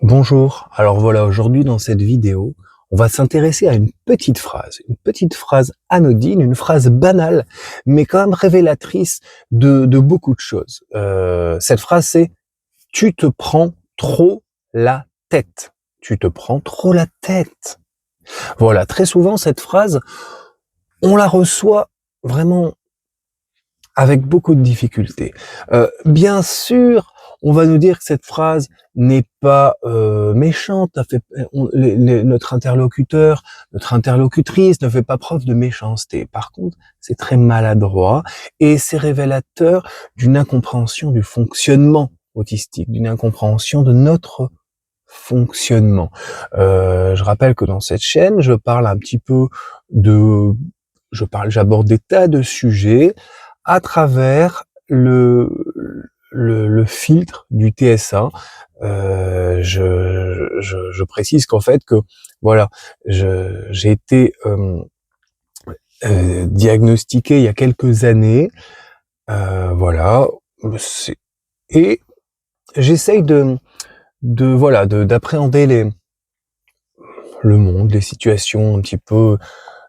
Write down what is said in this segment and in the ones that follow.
Bonjour, alors voilà, aujourd'hui dans cette vidéo, on va s'intéresser à une petite phrase anodine, une phrase banale, mais quand même révélatrice de beaucoup de choses. Cette phrase c'est «Tu te prends trop la tête». Tu te prends trop la tête. Voilà, très souvent cette phrase, on la reçoit vraiment avec beaucoup de difficultés. Bien sûr, on va nous dire que cette phrase n'est pas, méchante, ça fait notre interlocuteur, notre interlocutrice ne fait pas preuve de méchanceté. Par contre, c'est très maladroit et c'est révélateur d'une incompréhension du fonctionnement autistique, d'une incompréhension de notre fonctionnement. Je rappelle que dans cette chaîne, je parle un petit peu de j'aborde des tas de sujets à travers le filtre du TSA. Je précise qu'en fait que voilà, j'ai été diagnostiqué il y a quelques années, voilà, c'est et j'essaye d'appréhender le monde, les situations un petit peu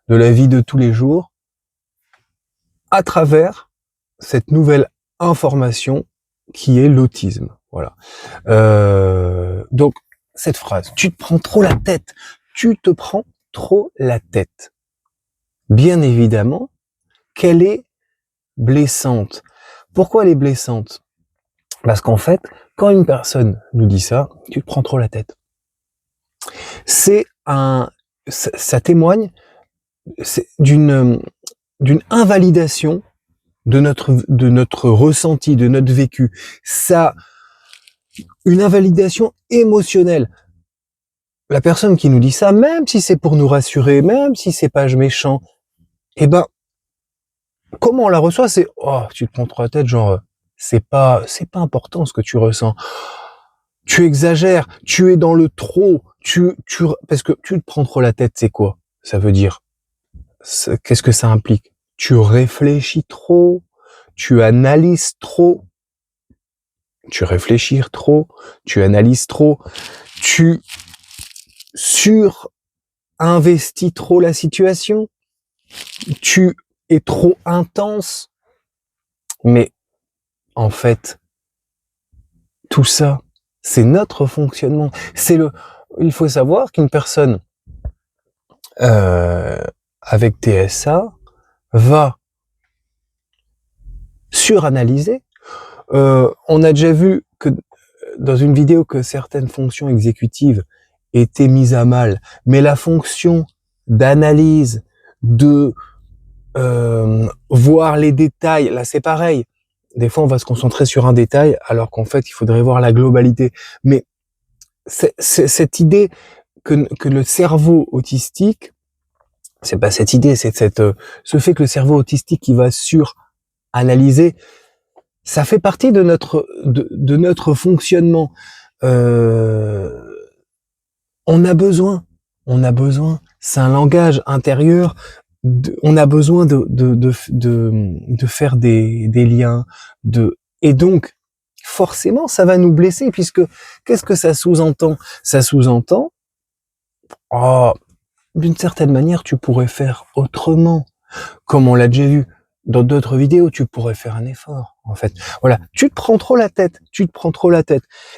de la vie de tous les jours à travers cette nouvelle information qui est l'autisme. Voilà. Donc cette phrase, tu te prends trop la tête, tu te prends trop la tête. Bien évidemment, qu'elle est blessante. Pourquoi elle est blessante? Parce qu'en fait, quand une personne nous dit ça, tu te prends trop la tête, ça témoigne d'une invalidation de notre ressenti, de notre vécu. Ça, une invalidation émotionnelle. La personne qui nous dit ça, même si c'est pour nous rassurer, même si c'est pas méchant, eh ben, comment on la reçoit, c'est, oh, tu te prends trop la tête, genre, c'est pas important ce que tu ressens. Tu exagères, tu es dans le trop, parce que tu te prends trop la tête, c'est quoi? Ça veut dire, qu'est-ce que ça implique? Tu réfléchis trop, tu analyses trop, tu réfléchis trop, tu analyses trop, tu surinvestis trop la situation, tu es trop intense. Mais en fait, tout ça, c'est notre fonctionnement. Il faut savoir qu'une personne avec TSA va suranalyser. On a déjà vu que dans une vidéo que certaines fonctions exécutives étaient mises à mal, mais la fonction d'analyse, de voir les détails, là c'est pareil. Des fois on va se concentrer sur un détail alors qu'en fait il faudrait voir la globalité. Mais c'est cette idée que le cerveau autistique, c'est pas cette idée, c'est ce fait que le cerveau autistique il va suranalyser, ça fait partie de notre fonctionnement. Euh, on a besoin, c'est un langage intérieur. On a besoin de faire des liens, et donc forcément ça va nous blesser puisque qu'est-ce que ça sous-entend? Ça sous-entend, oh, d'une certaine manière tu pourrais faire autrement, comme on l'a déjà vu dans d'autres vidéos, tu pourrais faire un effort en fait. Voilà, tu te prends trop la tête,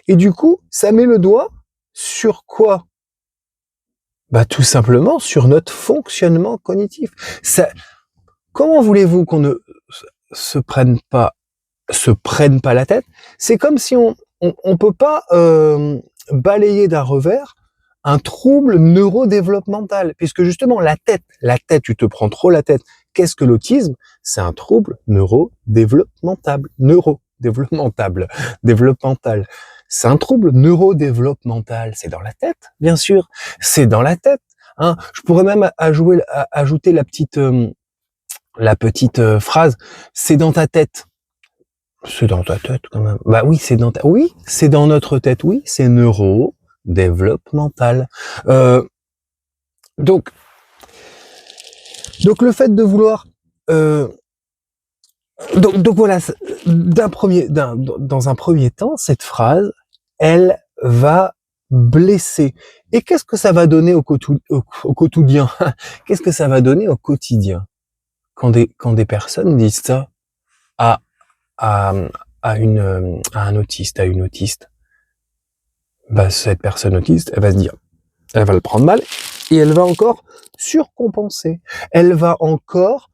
et du coup ça met le doigt sur quoi? Bah tout simplement sur notre fonctionnement cognitif. Ça, comment voulez-vous qu'on ne se prenne pas la tête? C'est comme si on peut pas balayer d'un revers un trouble neurodéveloppemental, puisque justement la tête, tu te prends trop la tête. Qu'est-ce que l'autisme? C'est un trouble développemental. C'est un trouble neurodéveloppemental. C'est dans la tête, bien sûr. C'est dans la tête. Hein. Je pourrais même ajouter la petite phrase. C'est dans ta tête. C'est dans ta tête quand même. Bah oui, c'est dans notre tête. Oui, c'est neurodéveloppemental. Donc le fait de vouloir donc voilà, dans un premier temps, cette phrase, elle va blessé. Et qu'est-ce que ça va donner au quotidien? Qu'est-ce que ça va donner au quotidien quand des personnes disent ça à, à, à un autiste, à une autiste? Bah, cette personne autiste, elle va se dire, elle va le prendre mal et elle va encore surcompenser. Elle va encore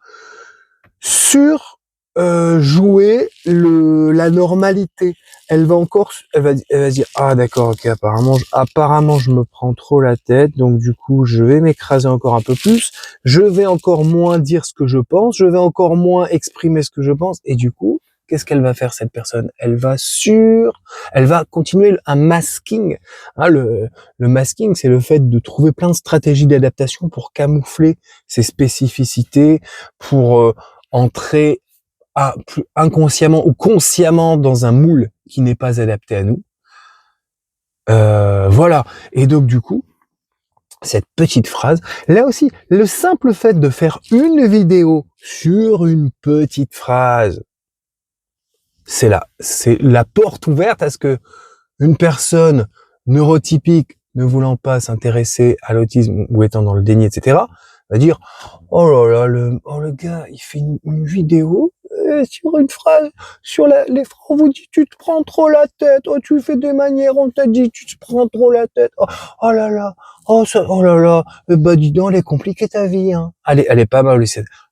jouer la normalité. Elle va se dire, ah d'accord, ok, apparemment je me prends trop la tête, donc du coup je vais m'écraser encore un peu plus, je vais encore moins dire ce que je pense, je vais encore moins exprimer ce que je pense, et du coup, qu'est-ce qu'elle va faire cette personne? Elle va continuer un masking. Hein, le masking, c'est le fait de trouver plein de stratégies d'adaptation pour camoufler ses spécificités, pour entrer inconsciemment ou consciemment dans un moule qui n'est pas adapté à nous. Voilà. Et donc du coup, cette petite phrase, là aussi, le simple fait de faire une vidéo sur une petite phrase, c'est la porte ouverte à ce que une personne neurotypique ne voulant pas s'intéresser à l'autisme ou étant dans le déni, etc., va dire oh là là, le gars, il fait une vidéo sur une phrase, sur les phrases, on vous dit tu te prends trop la tête, oh tu fais des manières, on t'a dit tu te prends trop la tête, oh là là, oh là là, bah dis donc, elle est compliquée ta vie, hein. Elle est pas mal,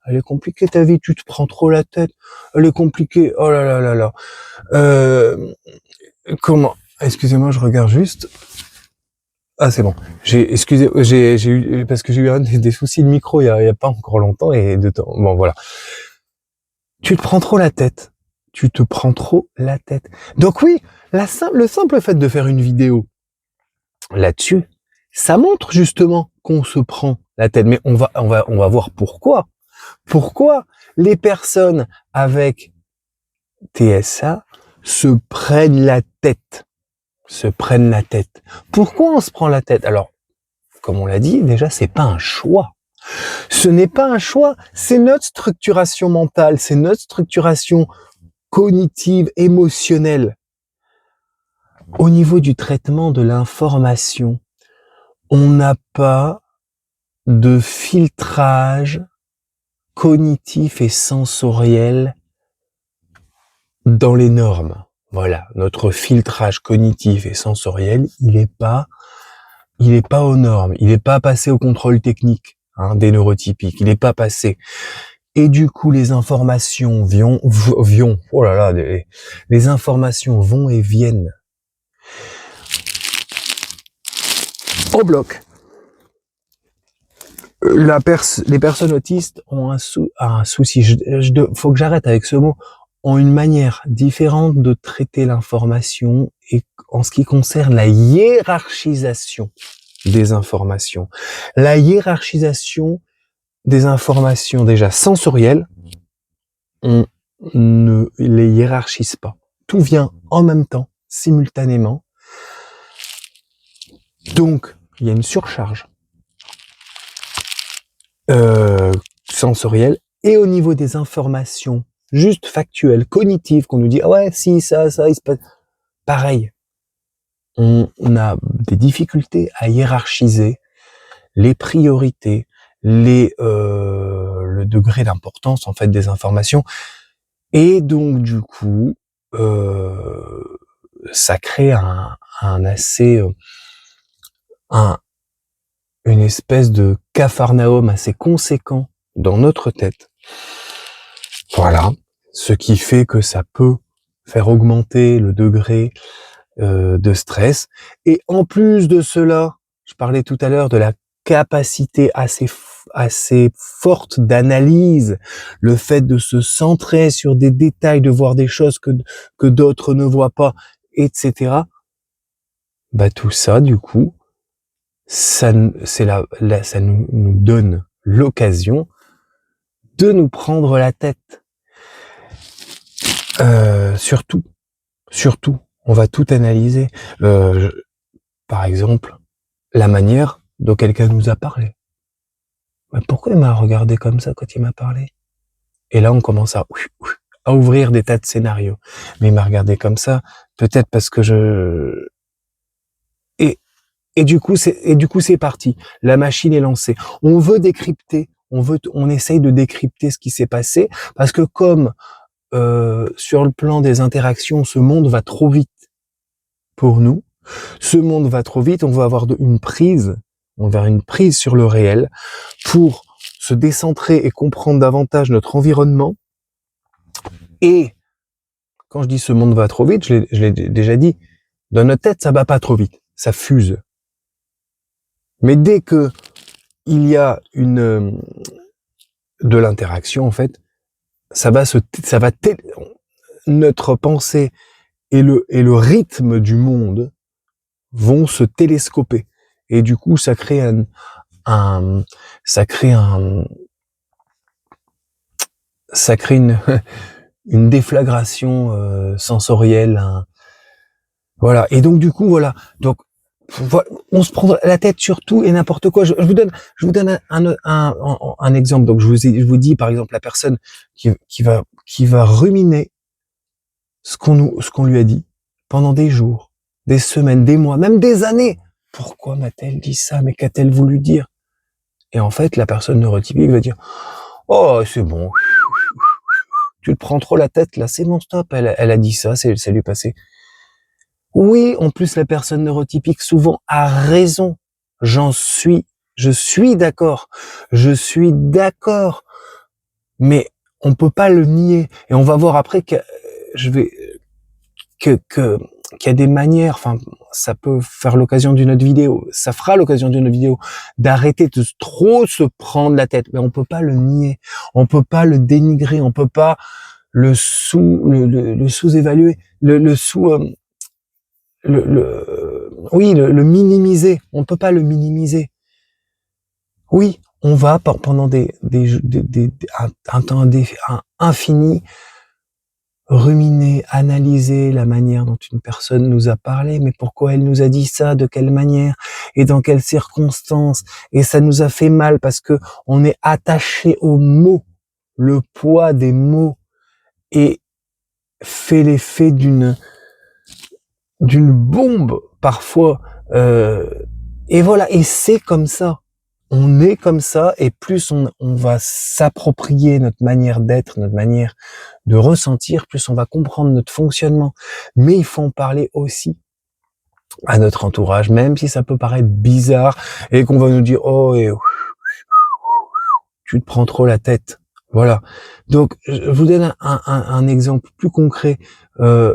elle est compliquée ta vie, tu te prends trop la tête, elle est compliquée, oh là là là là. Comment? Excusez-moi, je regarde juste. Ah, c'est bon. J'ai eu, parce que j'ai eu des soucis de micro il y a pas encore longtemps et de temps. Bon, voilà. Tu te prends trop la tête. Tu te prends trop la tête. Donc oui, le simple fait de faire une vidéo là-dessus, ça montre justement qu'on se prend la tête. Mais on va voir pourquoi. Pourquoi les personnes avec TSA se prennent la tête. Pourquoi on se prend la tête? Alors, comme on l'a dit, déjà, c'est pas un choix. Ce n'est pas un choix, c'est notre structuration mentale, c'est notre structuration cognitive, émotionnelle. Au niveau du traitement de l'information, on n'a pas de filtrage cognitif et sensoriel dans les normes. Voilà, notre filtrage cognitif et sensoriel, il est pas aux normes, il n'est pas passé au contrôle technique des neurotypiques, il n'est pas passé. Et du coup, les informations oh là là, les informations vont et viennent en bloc. Les personnes autistes ont un souci. Faut que j'arrête avec ce mot. Ont une manière différente de traiter l'information et en ce qui concerne la hiérarchisation des informations. La hiérarchisation des informations déjà sensorielles, on ne les hiérarchise pas. Tout vient en même temps, simultanément. Donc, il y a une surcharge sensorielle et au niveau des informations juste factuelles, cognitives, qu'on nous dit ah ouais, si, ça, il se passe. Pareil, on a des difficultés à hiérarchiser les priorités, le degré d'importance en fait des informations, et donc du coup ça crée une espèce de capharnaüm assez conséquent dans notre tête. Voilà, ce qui fait que ça peut faire augmenter le degré de stress. Et en plus de cela, je parlais tout à l'heure de la capacité assez forte d'analyse, le fait de se centrer sur des détails, de voir des choses que d'autres ne voient pas, etc. Bah tout ça, du coup, ça nous donne l'occasion de nous prendre la tête. Surtout, on va tout analyser. Par exemple, la manière dont quelqu'un nous a parlé. Mais pourquoi il m'a regardé comme ça quand il m'a parlé? Et là, on commence à ouvrir des tas de scénarios. Mais il m'a regardé comme ça, peut-être parce que Et du coup, c'est parti. La machine est lancée. On veut décrypter, on essaye de décrypter ce qui s'est passé, parce que comme sur le plan des interactions, ce monde va trop vite pour nous. Ce monde va trop vite. On va avoir une prise sur le réel pour se décentrer et comprendre davantage notre environnement. Et quand je dis ce monde va trop vite, je l'ai déjà dit, dans notre tête, ça va pas trop vite, ça fuse. Mais dès que il y a de l'interaction, en fait, notre pensée et le rythme du monde vont se télescoper. Et du coup, ça crée une déflagration sensorielle. Voilà. Et donc, du coup, voilà. Donc, on se prend la tête sur tout et n'importe quoi. Je vous donne un exemple. Donc, je vous dis, par exemple, la personne qui va ruminer ce qu'on lui a dit pendant des jours, des semaines, des mois, même des années. Pourquoi m'a-t-elle dit ça? Mais qu'a-t-elle voulu dire? Et en fait, la personne neurotypique va dire, oh, c'est bon. Tu te prends trop la tête, là. C'est bon, stop. Elle a dit ça, c'est lui passé. Oui, en plus, la personne neurotypique souvent a raison. Je suis d'accord. Je suis d'accord. Mais on peut pas le nier. Et on va voir après qu'il y a des manières, enfin, ça peut faire l'occasion d'une autre vidéo, ça fera l'occasion d'une autre vidéo, d'arrêter de trop se prendre la tête. Mais on peut pas le nier. On peut pas le dénigrer. On peut pas le sous-évaluer, le minimiser. On ne peut pas le minimiser. Oui, on va pendant un temps infini ruminer, analyser la manière dont une personne nous a parlé, mais pourquoi elle nous a dit ça, de quelle manière et dans quelles circonstances, et ça nous a fait mal parce que on est attaché aux mots, le poids des mots et fait l'effet d'une bombe parfois, et voilà, et c'est comme ça. On est comme ça, et plus on va s'approprier notre manière d'être, notre manière de ressentir, plus on va comprendre notre fonctionnement. Mais il faut en parler aussi à notre entourage, même si ça peut paraître bizarre et qu'on va nous dire oh tu te prends trop la tête. Voilà. Donc je vous donne un exemple plus concret. Je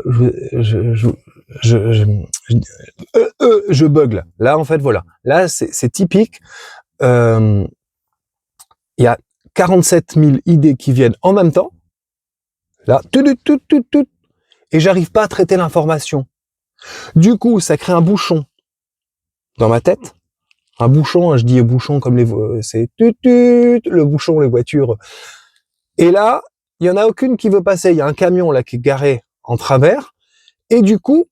bug là. Là en fait voilà. Là c'est typique. Il y a 47 000 idées qui viennent en même temps. Là, et j'arrive pas à traiter l'information. Du coup, ça crée un bouchon dans ma tête. Un bouchon, je dis bouchon comme c'est le bouchon, les voitures. Et là, il y en a aucune qui veut passer. Il y a un camion là qui est garé en travers. Et du coup,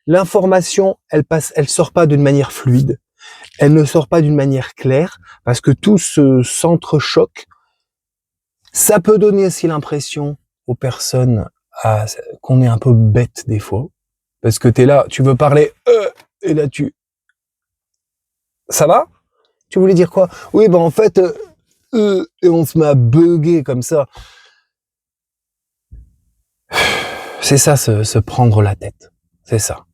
l'information, elle sort pas d'une manière fluide. Elle ne sort pas d'une manière claire parce que tout s'entrechoque. Ça peut donner aussi l'impression aux personnes qu'on est un peu bête des fois. Parce que t'es là, tu veux parler, et là ça va? Tu voulais dire quoi? Oui, ben en fait, et on se met à bugger comme ça. C'est ça, se prendre la tête. C'est ça.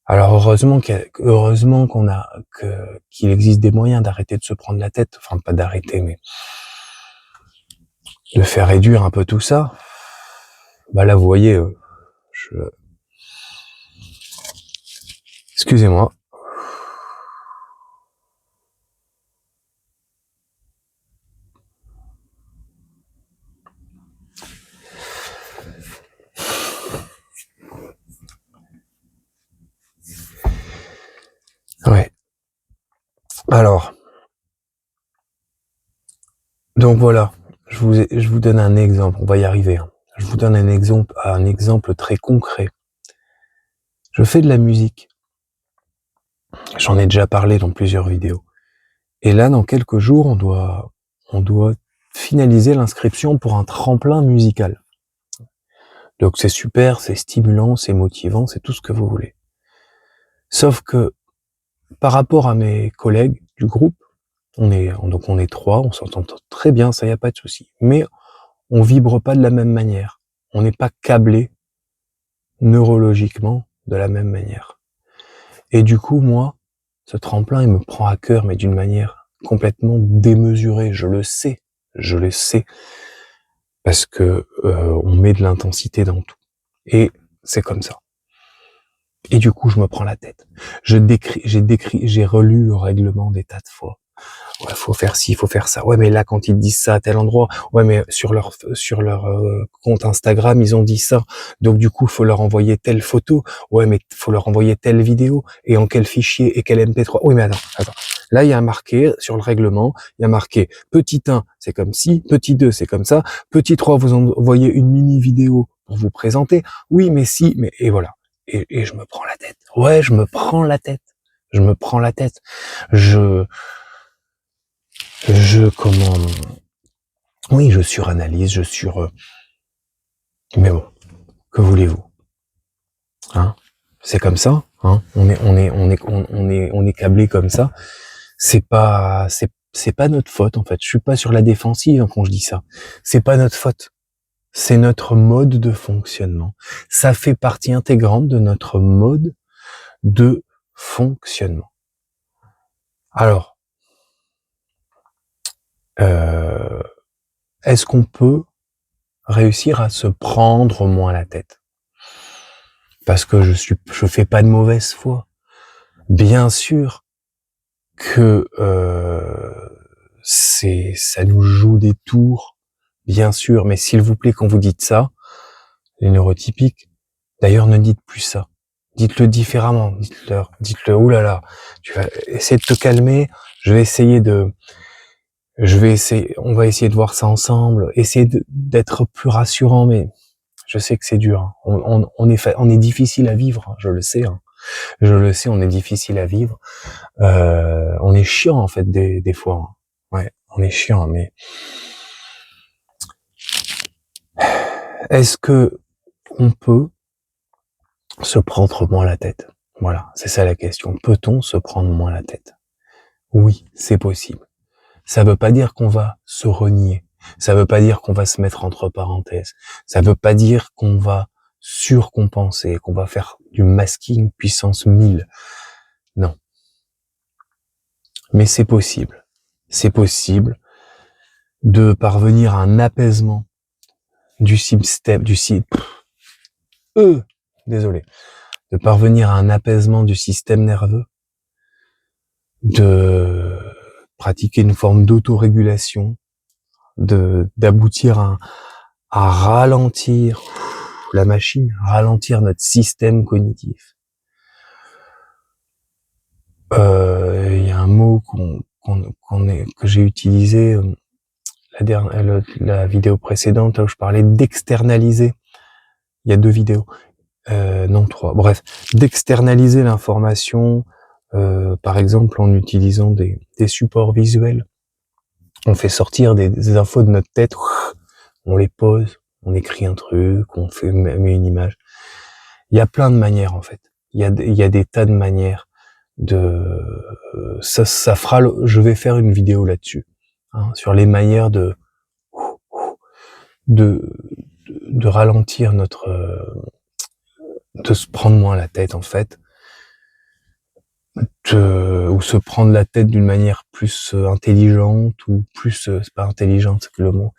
Alors heureusement qu'il existe des moyens d'arrêter de se prendre la tête. Enfin, pas d'arrêter, mais de faire réduire un peu tout ça. Bah là, vous voyez, excusez-moi. Ouais. Alors, donc voilà, je vous donne un exemple, on va y arriver. Je vous donne un exemple très concret. Je fais de la musique. J'en ai déjà parlé dans plusieurs vidéos. Et là, dans quelques jours, on doit finaliser l'inscription pour un tremplin musical. Donc c'est super, c'est stimulant, c'est motivant, c'est tout ce que vous voulez. Sauf que par rapport à mes collègues du groupe, on est 3, on s'entend très bien, ça y a pas de souci. Mais on vibre pas de la même manière. On n'est pas câblés neurologiquement de la même manière. Et du coup, moi, ce tremplin, il me prend à cœur, mais d'une manière complètement démesurée. Je le sais, parce que on met de l'intensité dans tout. Et c'est comme ça. Et du coup, je me prends la tête. J'ai relu le règlement des tas de fois. Ouais, faut faire ci, faut faire ça. Ouais, mais là, quand ils disent ça à tel endroit, ouais, mais sur leur compte Instagram, ils ont dit ça. Donc, du coup, faut leur envoyer telle photo. Ouais, mais faut leur envoyer telle vidéo. Et en quel fichier et quel MP3. Oui, mais attends. Là, il y a marqué, sur le règlement, il y a marqué, petit 1, c'est comme ci, petit 2, c'est comme ça, petit 3, vous envoyez une mini vidéo pour vous présenter. Oui, mais si, mais, et voilà. Et je me prends la tête. Ouais, je me prends la tête. Je me prends la tête. Comment, oui, je suranalyse, mais bon, que voulez-vous, hein? C'est comme ça, hein? On est câblé comme ça. C'est pas notre faute, en fait. Je suis pas sur la défensive, hein, quand je dis ça. C'est pas notre faute. C'est notre mode de fonctionnement. Ça fait partie intégrante de notre mode de fonctionnement. Alors, est-ce qu'on peut réussir à se prendre moins la tête? Parce que je fais pas de mauvaise foi. Bien sûr que ça nous joue des tours, bien sûr, mais s'il vous plaît, quand vous dites ça, les neurotypiques, d'ailleurs, ne dites plus ça. Dites-le différemment. Dites-le, oulala, tu vas essayer de te calmer. On va essayer de voir ça ensemble. Essayer d'être plus rassurant, mais je sais que c'est dur. Hein. On est difficile à vivre. Hein, je le sais. Hein. Je le sais, on est difficile à vivre. On est chiant en fait des fois. Hein. Ouais, on est chiant, mais est-ce que on peut se prendre moins la tête? Voilà, c'est ça la question. Peut-on se prendre moins la tête? Oui, c'est possible. Ça veut pas dire qu'on va se renier. Ça veut pas dire qu'on va se mettre entre parenthèses. Ça veut pas dire qu'on va surcompenser, qu'on va faire du masking puissance 1000. Non. Mais c'est possible. C'est possible de parvenir à un apaisement du système, désolé, de parvenir à un apaisement du système nerveux, de pratiquer une forme d'autorégulation, d'aboutir à ralentir la machine, ralentir notre système cognitif. Il y a un mot que j'ai utilisé la vidéo précédente où je parlais d'externaliser. Il y a 2 vidéos, non 3. Bref, d'externaliser l'information, par exemple en utilisant des supports visuels. On fait sortir des infos de notre tête, on les pose, on écrit un truc, on met une image. Il y a plein de manières en fait. Il y a des tas de manières ça fera. Je vais faire une vidéo là-dessus, hein, sur les manières de ralentir de se prendre moins la tête en fait, ou se prendre la tête d'une manière plus intelligente ou plus c'est pas intelligente, c'est que le mot.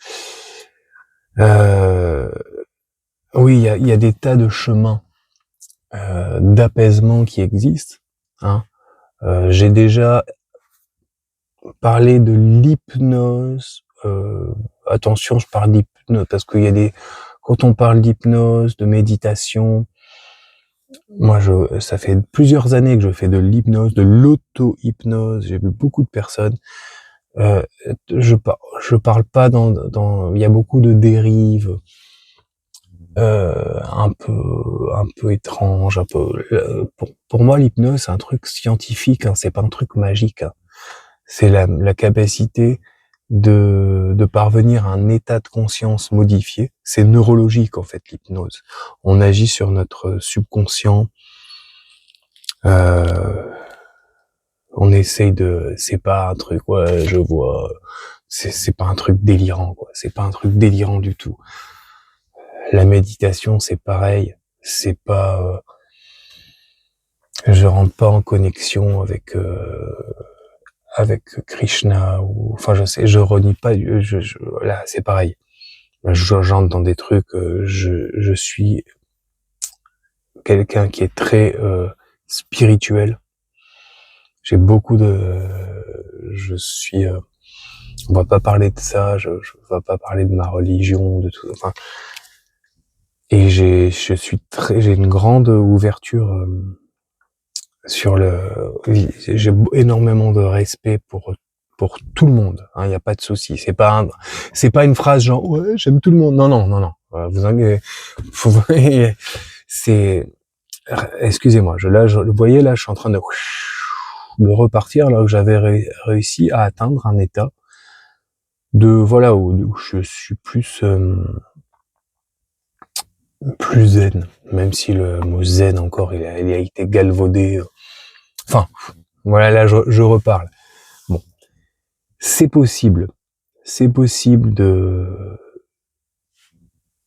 Oui, il y a des tas de chemins d'apaisement qui existent. Hein. J'ai déjà parlé de l'hypnose. Attention, je parle d'hypnose parce qu'il y a quand on parle d'hypnose, de méditation, moi, ça fait plusieurs années que je fais de l'hypnose, de l'auto-hypnose. J'ai vu beaucoup de personnes. Je parle pas il y a beaucoup de dérives, un peu étranges, pour moi, l'hypnose, c'est un truc scientifique, hein, c'est pas un truc magique. Hein. C'est la capacité de parvenir à un état de conscience modifié. C'est neurologique, en fait, l'hypnose. On agit sur notre subconscient, Euh, on essaye de, c'est pas un truc, ouais, je vois, c'est pas un truc délirant, quoi. C'est pas un truc délirant du tout. La méditation, c'est pareil. C'est pas, je rentre pas en connexion avec Krishna ou, enfin, je sais, je renie pas, là, c'est pareil. J'entre dans des trucs, je suis quelqu'un qui est très spirituel. J'ai beaucoup de, je suis, on va pas parler de ça, je vais pas parler de ma religion, de tout, enfin, et j'ai une grande ouverture sur j'ai énormément de respect pour tout le monde. Hein, y a pas de souci. C'est pas une phrase genre ouais j'aime tout le monde. Non non non non. Vous inquiétez, c'est, excusez-moi. Vous voyez là, je suis en train de repartir là où j'avais réussi à atteindre un état de voilà où je suis plus zen, même si le mot zen encore il a été galvaudé. Enfin, voilà, là je reparle. Bon, c'est possible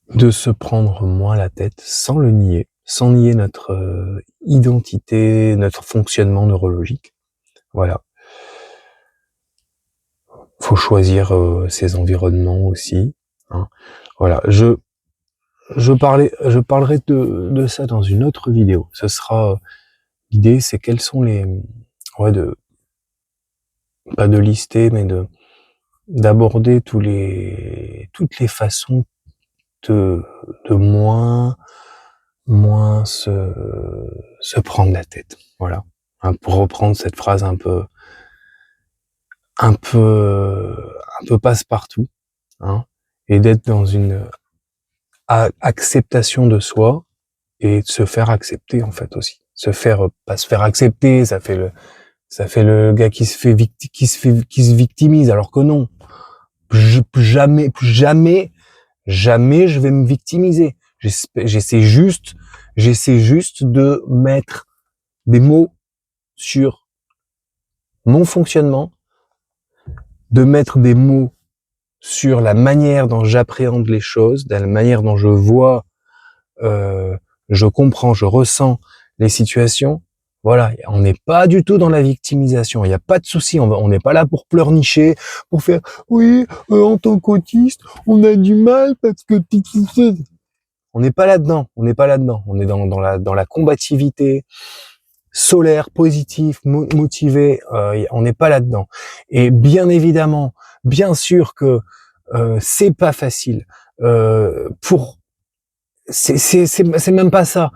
de se prendre moins la tête sans le nier, sans nier notre identité, notre fonctionnement neurologique. Voilà. Faut choisir ses environnements aussi. Hein. Voilà. Je parlerai de ça dans une autre vidéo. Ce sera l'idée, c'est quels sont les, ouais, pas de lister, mais d'aborder toutes les façons de moins se prendre la tête. Voilà. Hein, pour reprendre cette phrase un peu passe-partout, hein, et d'être dans une acceptation de soi et de se faire accepter, en fait, aussi. Pas se faire accepter, ça fait le gars qui se victimise, alors que non. Jamais je vais me victimiser. J'essaie juste de mettre des mots sur mon fonctionnement, de mettre des mots sur la manière dont j'appréhende les choses, de la manière dont je vois, je comprends, je ressens les situations. Voilà, on n'est pas du tout dans la victimisation. Il n'y a pas de souci. On n'est pas là pour pleurnicher, pour faire oui, en tant qu'autiste, on a du mal parce que on n'est pas là-dedans. On n'est pas là-dedans. On est dans la combativité solaire, positif, motivé. On n'est pas là-dedans. Et bien évidemment, bien sûr que c'est pas facile. C'est même pas ça.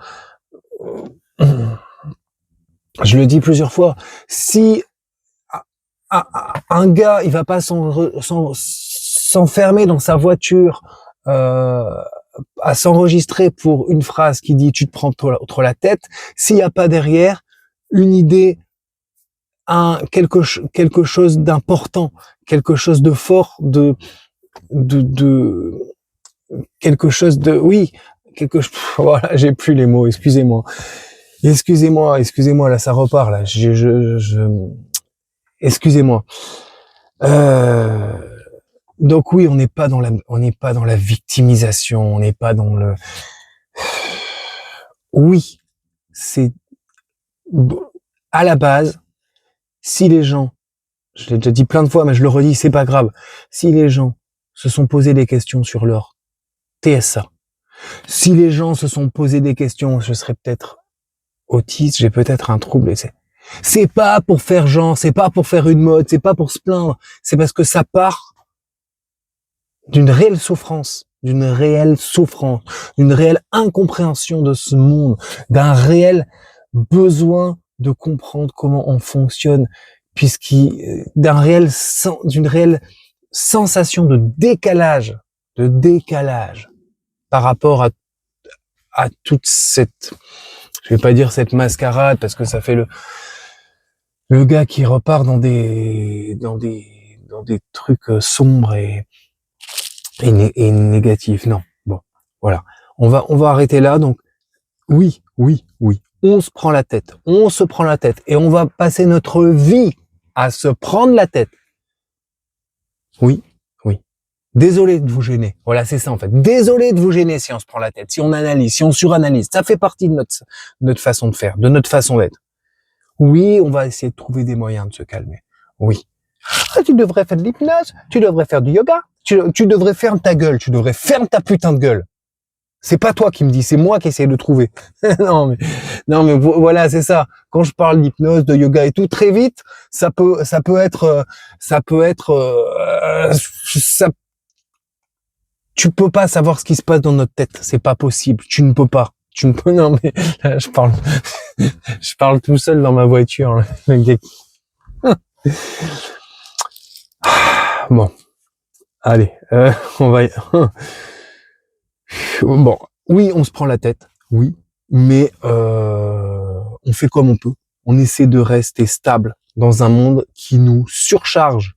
Je le dis plusieurs fois. Si un gars, il va pas s'enfermer dans sa voiture à s'enregistrer pour une phrase qui dit tu te prends trop la tête, s'il n'y a pas derrière une idée, quelque chose d'important, quelque chose de fort, de quelque chose de, oui, voilà, j'ai plus les mots, excusez-moi, là, ça repart, là, excusez-moi. Donc oui, on n'est pas dans la victimisation, on n'est pas dans le, oui, c'est, à la base, si les gens, je l'ai déjà dit plein de fois, mais je le redis, c'est pas grave, si les gens se sont posé des questions sur leur TSA, si les gens se sont posé des questions, je serais peut-être autiste, j'ai peut-être un trouble, c'est pas pour faire genre, c'est pas pour faire une mode, c'est pas pour se plaindre, c'est parce que ça part d'une réelle souffrance, d'une réelle incompréhension de ce monde, d'un réel besoin de comprendre comment on fonctionne, d'une réelle sensation de décalage par rapport à toute cette, je vais pas dire cette mascarade parce que ça fait le gars qui repart dans des trucs sombres et négatifs. Non. Bon, voilà. On va arrêter là. Donc, oui. on se prend la tête, on se prend la tête, et on va passer notre vie à se prendre la tête. Oui, oui. Désolé de vous gêner. Voilà, c'est ça en fait. Désolé de vous gêner si on se prend la tête, si on analyse, si on suranalyse. Ça fait partie de notre façon de faire, de notre façon d'être. Oui, on va essayer de trouver des moyens de se calmer. Oui. Ah, tu devrais faire de l'hypnose, tu devrais faire du yoga, tu devrais fermer ta gueule, tu devrais fermer ta putain de gueule. C'est pas toi qui me dis, c'est moi qui essaie de trouver. non mais voilà, c'est ça. Quand je parle d'hypnose, de yoga et tout, très vite, ça peut être, tu peux pas savoir ce qui se passe dans notre tête. C'est pas possible. Tu ne peux pas. Tu ne peux, non mais, là, je parle tout seul dans ma voiture, là. Bon. Allez, on va bon, oui, on se prend la tête, oui, mais on fait comme on peut. On essaie de rester stable dans un monde qui nous surcharge.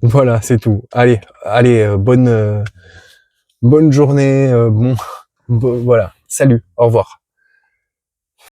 Voilà, c'est tout. Allez, bonne journée, voilà. Salut, au revoir.